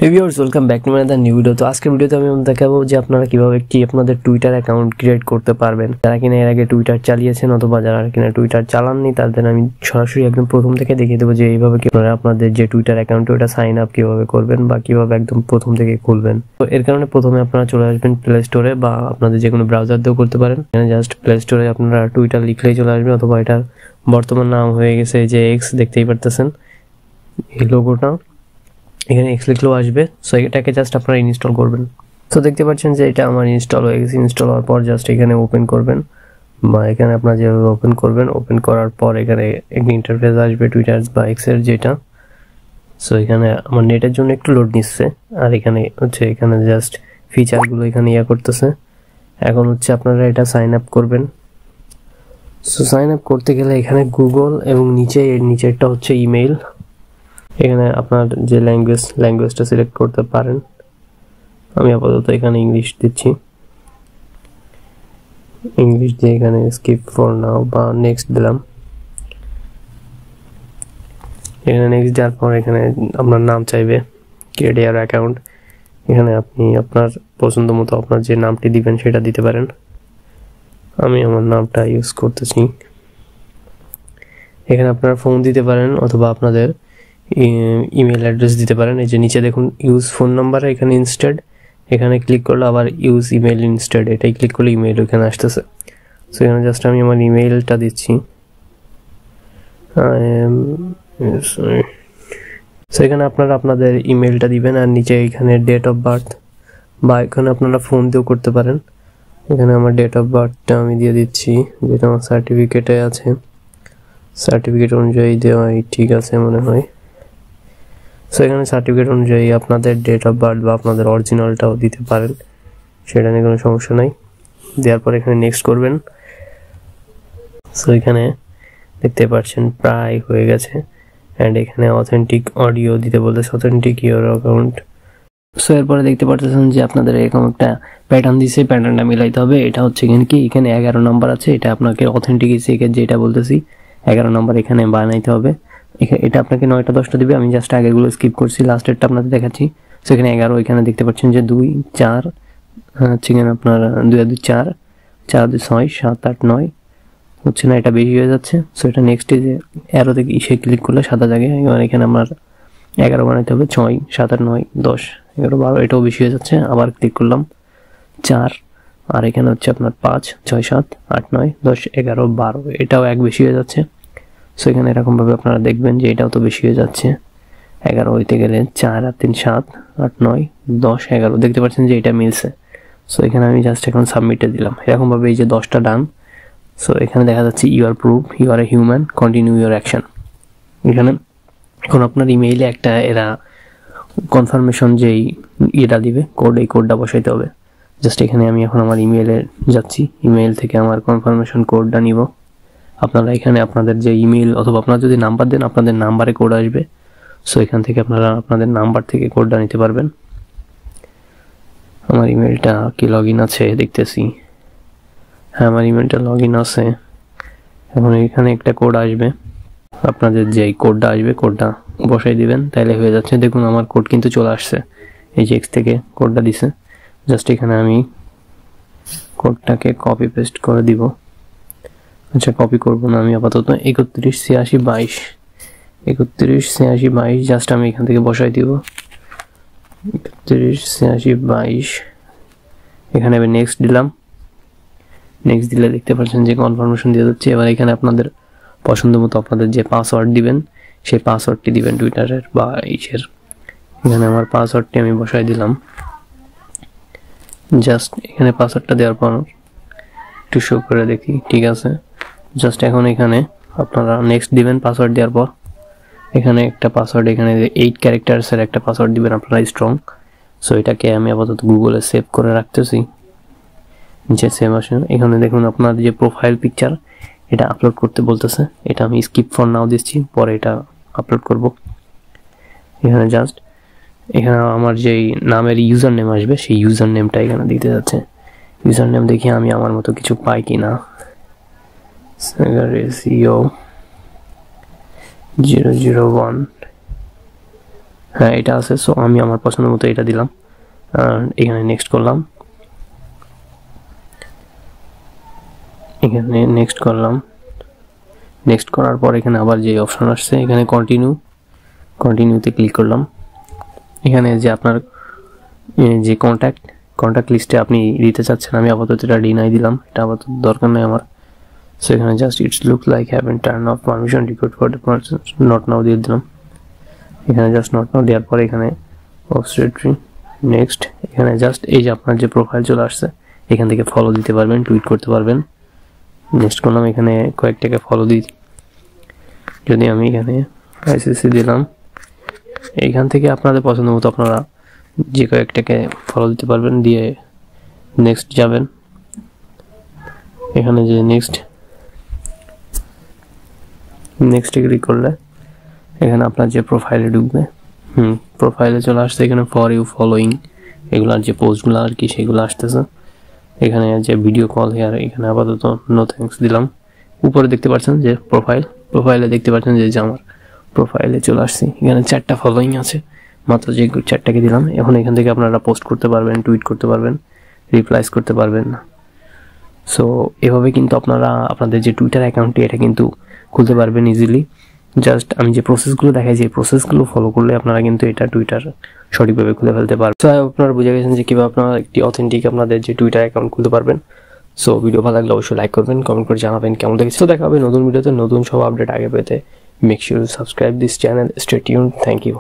Hey viewers, welcome back to another new video। তো আজকের ভিডিওতে আমি দেখাবো যে আপনারা কিভাবে আপনাদের টুইটার অ্যাকাউন্ট ক্রিয়েট করতে পারবেন। যারা কিনা এর আগে টুইটার চালিয়েছেন অথবা যারা কিনা টুইটার চালাননি তাদের আমি সরাসরি একদম প্রথম থেকে দেখিয়ে দেবো যে এইভাবে কি আপনারা আপনাদের যে টুইটার অ্যাকাউন্টে ওটা সাইন আপ কিভাবে করবেন বা কিভাবে একদম প্রথম থেকে খুলবেন। তো এর কারণে প্রথমে আপনারা চলে আসবেন প্লে স্টোরে বা আপনাদের যে কোনো ব্রাউজার দিয়েও করতে পারেন। এখানে জাস্ট প্লে স্টোরে আপনারা টুইটার লিখলেই চলে আসবে, অথবা এটার বর্তমান নাম হয়ে গেছে যে এক্স, দেখতেই পারতেছেন এই লোগোটা, এখানে এক্স লিখলেও আসবে। সো এটাকে জাস্ট আপনারা ইনস্টল করবেন। তো দেখতে পাচ্ছেন যে এটা আমার ইনস্টল হয়ে গেছে। ইনস্টল হওয়ার পর জাস্ট এখানে ওপেন করবেন, বা এখানে আপনারা যেভাবে ওপেন করবেন, ওপেন করার পর এখানে একটা ইন্টারফেস আসবে টুইটার বা এক্সের যেটা। সো এখানে আমার নেটের জন্য একটু লোড নিচ্ছে, আর এখানে হচ্ছে এখানে জাস্ট ফিচারগুলো এখানে করতেছে। এখন হচ্ছে আপনারা এটা সাইন আপ করবেন। সো সাইন আপ করতে গেলে এখানে গুগল এবং নিচেরটা হচ্ছে ইমেইল। এখানে আপনার যে ল্যাঙ্গুয়েজটা সিলেক্ট করতে পারেন। আমি আপাতত এখানে ইংলিশ দিচ্ছি, ইংলিশ দিয়ে এখানে স্কিপ ফর নাও বা নেক্সট দিলাম। এখানে নেক্সট দেওয়ার পর এখানে আপনার নাম চাইবে, ক্রিয়েট ইয়ার অ্যাকাউন্ট। এখানে আপনি আপনার পছন্দ মতো আপনার যে নামটি দিবেন সেটা দিতে পারেন। আমি আমার নামটা ইউজ করতেছি। এখানে আপনারা ফোন দিতে পারেন অথবা আপনাদের ইমেল অ্যাড্রেস দিতে পারেন। এই যে নিচে দেখুন ইউজ ফোন নাম্বার, এখানে ইনস্টেড, এখানে ক্লিক করলে আবার ইউজ ইমেল ইনস্টেড, এটাই ক্লিক করলে ইমেল ওখানে আসতেছে। সো এখানে জাস্ট আমি আমার ইমেলটা দিচ্ছি। সো এখানে আপনারা আপনাদের ইমেলটা দিবেন, আর নিচে এখানে ডেট অফ বার্থ, বা এখানে আপনারা ফোন দিয়েও করতে পারেন। এখানে আমার ডেট অফ বার্থটা আমি দিয়ে দিচ্ছি, যেটা আমার সার্টিফিকেটে আছে। সার্টিফিকেট অনুযায়ী দেওয়াই ঠিক আছে মনে হয়। সো এখানে সার্টিফিকেট অনুযায়ী আপনাদের ডেট অফ বার্থ বা আপনাদের অরিজিনালটাও দিতে পারেন, সেটা নিয়ে কোনো সমস্যা নাই। দেওয়ার পর এখানে নেক্সট করবেন। সো এখানে দেখতে পাচ্ছেন প্রায় হয়ে গেছে, অ্যান্ড এখানে অথেন্টিক অডিও দিতে বলতেছে, অথেন্টিক ইউর অ্যাকাউন্ট। সো এরপরে দেখতে পাচ্ছেন যে আপনাদের এরকম একটা প্যাটার্ন দিছে, প্যাটার্নটা মিলাইতে হবে। এটা হচ্ছে এখানে 11 নাম্বার আছে, এটা আপনাকে অথেন্টিকের যেটা বলতেছি 11 নাম্বার এখানে বানাইতে হবে। এটা আপনাকে 9টা 10টা দিবে, আমি জাস্ট আগেগুলো স্কিপ করছি, লাস্টেরটা আপনাদের দেখাচ্ছি। সেখানে 11, এখানে দেখতে পাচ্ছেন যে 2 4 হচ্ছে এখানে আপনার 2 2 4 4 2 6 7 8 9 হচ্ছে না, এটা বেশি হয়ে যাচ্ছে। সো এটা নেক্সট যে অ্যারোতে এসে ক্লিক করলে সাদা জায়গায় এখানে আমার 11 বানাইতে হবে। 6 7 8 9 10 11 12, এটাও বেশি হয়ে যাচ্ছে। আবার ক্লিক করলাম 4, আর এখানে হচ্ছে আপনার 5 6 7 8 9 10 11 12, এটাও এক বেশি হয়ে যাচ্ছে। সো এখানে এরকম ভাবে আপনারা দেখবেন যে এটাও তো বেশি হয়ে যাচ্ছে। 11 হইতে গেলে 4 আর 3 7 8 9 10 11, দেখতে পাচ্ছেন যে এটা মিলছে। সো এখানে আমি জাস্ট এখন সাবমিটে দিলাম। এরকম ভাবে এই যে 10টা ডান। সো এখানে দেখা যাচ্ছে you are proof, you are a human, continue your action. এখানে এখন আপনার ইমেইলে একটা এরা কনফার্মেশন যেই এটা দিবে কোড, এই কোডটা বসাইতে হবে। জাস্ট এখানে আমি এখন আমার ইমেইলে যাচ্ছি, ইমেইল থেকে আমার কনফার্মেশন কোডটা নিব। আপনারা এখানে আপনাদের যে ইমেল অথবা আপনারা যদি নাম্বার দেন আপনাদের নাম্বারে কোড আসবে। সো এখান থেকে আপনারা আপনাদের নাম্বার থেকে কোডটা নিতে পারবেন। আমার ইমেলটা কি লগ ইন আছে দেখতেছি, হ্যাঁ আমার ইমেলটা লগ ইন আছে। এখন এখানে একটা কোড আসবে, আপনাদের যে কোডটা আসবে কোডটা বসাই দিবেন, তাইলে হয়ে যাচ্ছে। দেখুন আমার কোড কিন্তু চলে আসছে, এই যে এক্স থেকে কোডটা দিছে। জাস্ট এখানে আমি কোডটাকে কপি পেস্ট করে দিব। আচ্ছা কপি করবো না আমি আপাতত, 31 86 22 31 86 22 জাস্ট আমি এখান থেকে বসাই দিব 31 86 22। এখানে আমি নেক্সট দিলাম। নেক্সট দিলে দেখতে পাচ্ছেন যে কনফার্মেশন দিয়ে যাচ্ছে। এবার এখানে আপনাদের পছন্দ মতো আপনাদের যে পাসওয়ার্ড দিবেন সেই পাসওয়ার্ডটি দিবেন টুইটারের বা এইচের। এখানে আমার পাসওয়ার্ডটি আমি বসাই দিলাম। জাস্ট এখানে পাসওয়ার্ডটা দেওয়ার পর একটু শো করে দেখি, ঠিক আছে। জাস্ট এখন এখানে আপনারা নেক্সট দিবেন পাসওয়ার্ড দেওয়ার পর। এখানে একটা পাসওয়ার্ড, এখানে 8 ক্যারেক্টার্সের একটা পাসওয়ার্ড দিবেন আপনারা স্ট্রং। সো এটাকে আমি আপাতত গুগলে সেভ করে রাখতেছি, নিচে সেভ আসে। এখানে দেখুন আপনার যে প্রোফাইল পিকচার এটা আপলোড করতে বলতেছে, এটা আমি স্কিপ ফর নাও দিচ্ছি, পরে এটা আপলোড করব। এখানে জাস্ট এখানে আমার যেই নামের ইউজার নেম আসবে সেই ইউজার নেমটা এখানে দিতে যাচ্ছে। ইউজার নেম দেখি আমি আমার মতো কিছু পাই কিনা। SEO 001 হ্যাঁ এটা আছে। সো আমি আমার পছন্দ মতো এটা দিলাম, এখানে নেক্সট করলাম, এখানে নেক্সট করলাম। নেক্সট করার পর এখানে আবার যে অপশন আসছে এখানে কন্টিনিউতে ক্লিক করলাম। এখানে যে আপনার যে কন্ট্যাক্ট লিস্টে আপনি দিতে চাচ্ছেন, আমি আপাতত এটা ডিনাই দিলাম, এটা আপাতত দরকার নেই আমার। সো এখানে just it's look like haven turn off permission request for the person, not now দিয়ে দিলাম। এখানে জাস্ট নট নাও দেওয়ার পরে এখানে অবস্ট্রেটরি নেক্সট, এখানে জাস্ট এই যে আপনার যে প্রোফাইল চলে আসছে এখান থেকে ফলো দিতে পারবেন, টুইট করতে পারবেন। নেক্সট করলাম, এখানে কয়েকটাকে ফলো দিই, যদি আমি এখানে আইসিসি দিলাম, এইখান থেকে আপনাদের পছন্দ মতো আপনারা যে কয়েকটাকে ফলো দিতে পারবেন, দিয়ে নেক্সট যাবেন। এখানে যে নেক্সটে ক্লিক করলে এখানে আপনার যে প্রোফাইলে ঢুকবে, প্রোফাইলে চলে আসছে, এখানে ফর ইউ ফলোইং এগুলার যে পোস্টগুলো আর কি সেগুলো আসতেছে। এখানে যে ভিডিও কল হেয়ার, এখানে আপাতত নো থ্যাঙ্কস দিলাম। উপরে দেখতে পাচ্ছেন যে প্রোফাইলে দেখতে পাচ্ছেন যে আমার প্রোফাইলে চলে আসছি, এখানে 4টা ফলোইং আছে, মাত্র যে 4টাকে দিলাম। এখন এখান থেকে আপনারা পোস্ট করতে পারবেন, টুইট করতে পারবেন, রিপ্লাইস করতে পারবেন। সো এভাবে কিন্তু আপনারা আপনাদের যে টুইটার অ্যাকাউন্টটি এটা কিন্তু খুলতে পারবেন ইজিলি। জাস্ট আমি যে প্রসেসগুলো দেখাই, যে প্রসেসগুলো ফলো করলে আপনারা কিন্তু এটা টুইটার সঠিকভাবে খুলে ফেলতে পারবেন। সো আপনারা বুঝে গেছেন যে কীভাবে আপনারা একটি অথেন্টিক আপনাদের যে টুইটার অ্যাকাউন্ট খুলতে পারবেন। সো ভিডিও ভালো লাগলে অবশ্যই লাইক করবেন, কমেন্ট করে জানাবেন কেমন দেখেছে। তো দেখা হবে নতুন ভিডিওতে, নতুন সব আপডেট আগে পেতে। Make sure to subscribe this channel, stay tuned, thank you.